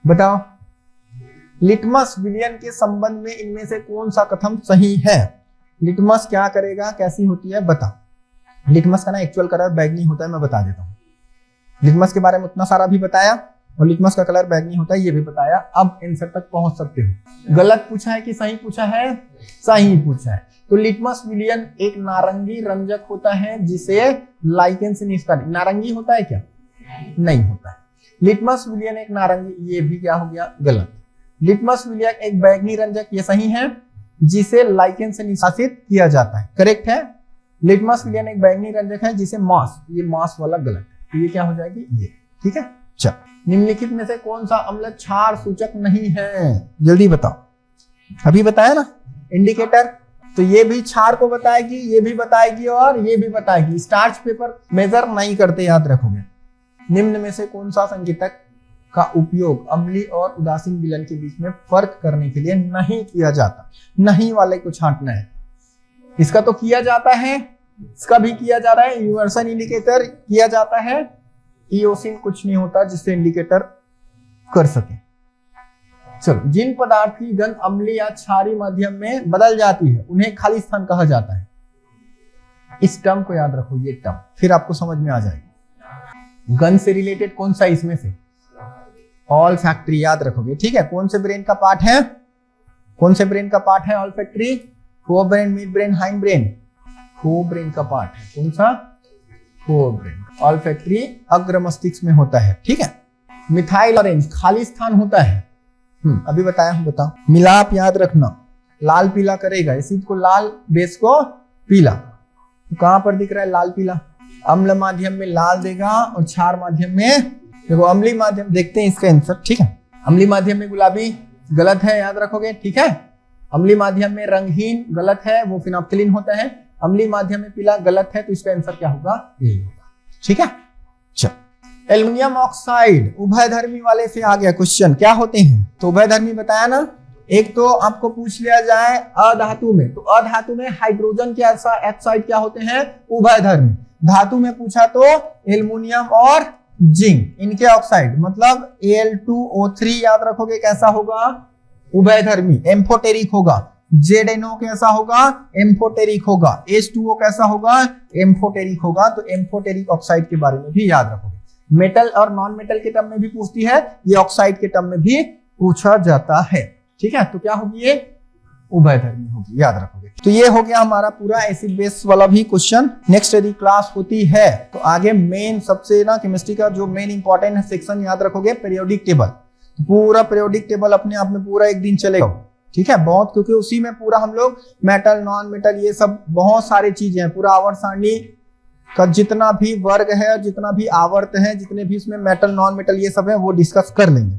बताओ, लिटमस विलयन के संबंध में इनमें से कौन सा कथन सही है? लिटमस क्या करेगा, कैसी होती है, बताओ। लिटमस का ना एक्चुअल कलर बैगनी होता है, मैं बता देता हूँ। लिटमस के बारे में उतना सारा भी बताया, और लिटमस का कलर बैगनी होता है ये भी बताया। अब आंसर तक पहुंच सकते हो। गलत पूछा है कि सही पूछा है? सही पूछा है। तो लिटमस विलयन एक नारंगी रंजक होता है जिसे लाइकेन से निष्कासित। नारंगी होता है क्या? नहीं होता है। लिटमस विलयन एक नारंगी, ये भी क्या हो गया? गलत। लिटमस विलयन एक बैगनी रंजक, ये सही है, जिसे लाइकेन से निष्कासित किया जाता है, करेक्ट है। लिटमस विलयन एक बैगनी रंजक है जिसे मास, ये मास वाला गलत है, तो ये क्या हो जाएगी? ये, ठीक है। चल, निम्नलिखित में से कौन सा अम्ल क्षार सूचक नहीं है, जल्दी बताओ। अभी बताया ना इंडिकेटर, तो ये भी क्षार को बताएगी, ये भी बताएगी और ये भी बताएगी। स्टार्च पेपर मेजर नहीं करते, याद रखोगे। निम्न में से कौन सा संकेतक का उपयोग अम्लीय और उदासीन विलयन के बीच में फर्क करने के लिए नहीं किया जाता? नहीं वाले को छांटना है। इसका तो किया जाता है, इसका भी किया जा रहा है। यूनिवर्सल इंडिकेटर किया जाता है, इओसिन कुछ नहीं होता जिससे इंडिकेटर कर सके। चलो, जिन पदार्थ की गंध अम्लीय या क्षारीय माध्यम में बदल जाती है उन्हें खाली स्थान कहा जाता है। इस टर्म को याद रखो, ये टर्म फिर आपको समझ में आ जाएगी। गंध से रिलेटेड कौन सा इसमें से? ऑल फैक्ट्री, याद रखोगे, ठीक है। कौन से ब्रेन का पार्ट है? कौन से ब्रेन का पार्ट है all factory? Fore brain, mid brain, hind brain. Fore brain का पार्ट है, कौन सा? Fore brain. ऑल फैक्ट्री अग्र मस्तिष्क में होता है, ठीक है। मिथाइल ऑरेंज खाली स्थान होता है, अभी बताया हूं, बताओ। मिलाप याद रखना, लाल पीला करेगा, एसिड को लाल, बेस को पीला। तो कहां पर दिख रहा है लाल पीला? अम्ल माध्यम में लाल देगा और क्षार माध्यम में, देखो अम्लीय माध्यम, देखते हैं इसका आंसर, ठीक है। अम्लीय माध्यम में गुलाबी गलत है, याद रखोगे, ठीक है। अम्लीय माध्यम में रंगहीन गलत है, वो फिनोप्थिलीन होता है। अम्लीय माध्यम में पीला गलत है, तो इसका आंसर क्या होगा? ए होगा, ठीक है। चल, एल्युमिनियम ऑक्साइड उभयधर्मी वाले से आ गया क्वेश्चन, क्या होते हैं? तो उभयधर्मी बताया ना, एक तो आपको पूछ लिया जाए अधातु में, तो अधातु में हाइड्रोजन के ऑक्साइड क्या होते हैं? उभयधर्मी। धातु में पूछा तो एल्युमिनियम और जिंक, इनके ऑक्साइड मतलब Al2O3 याद रखोगे, कैसा होगा? उभयधर्मी, एम्फोटेरिक होगा। ZNO कैसा होगा? एम्फोटेरिक होगा। H2O कैसा होगा? एम्फोटेरिक होगा। तो एम्फोटेरिक ऑक्साइड के बारे में भी याद रखोगे। मेटल और नॉन मेटल के टर्म में भी पूछती है, ये ऑक्साइड के टर्म में भी पूछा जाता है, ठीक है। तो क्या होगी ये? उभयधर्मी होगी, याद रखोगे। तो ये हो गया हमारा पूरा एसिड बेस वाला भी क्वेश्चन। नेक्स्ट यदि क्लास होती है तो आगे मेन सबसे ना केमिस्ट्री का जो मेन इंपॉर्टेंट सेक्शन याद रखोगे, पीरियोडिक टेबल। तो पूरा पीरियोडिक टेबल अपने आप में पूरा एक दिन चलेगा, ठीक है, बहुत, क्योंकि उसी में पूरा हम लोग मेटल, नॉन मेटल, ये सब बहुत सारी चीजें हैं। पूरा आवर्त सारणी का जितना भी वर्ग है, जितना भी आवर्त है, जितने भी इसमें मेटल, नॉन मेटल ये सब है, वो डिस्कस कर लेंगे।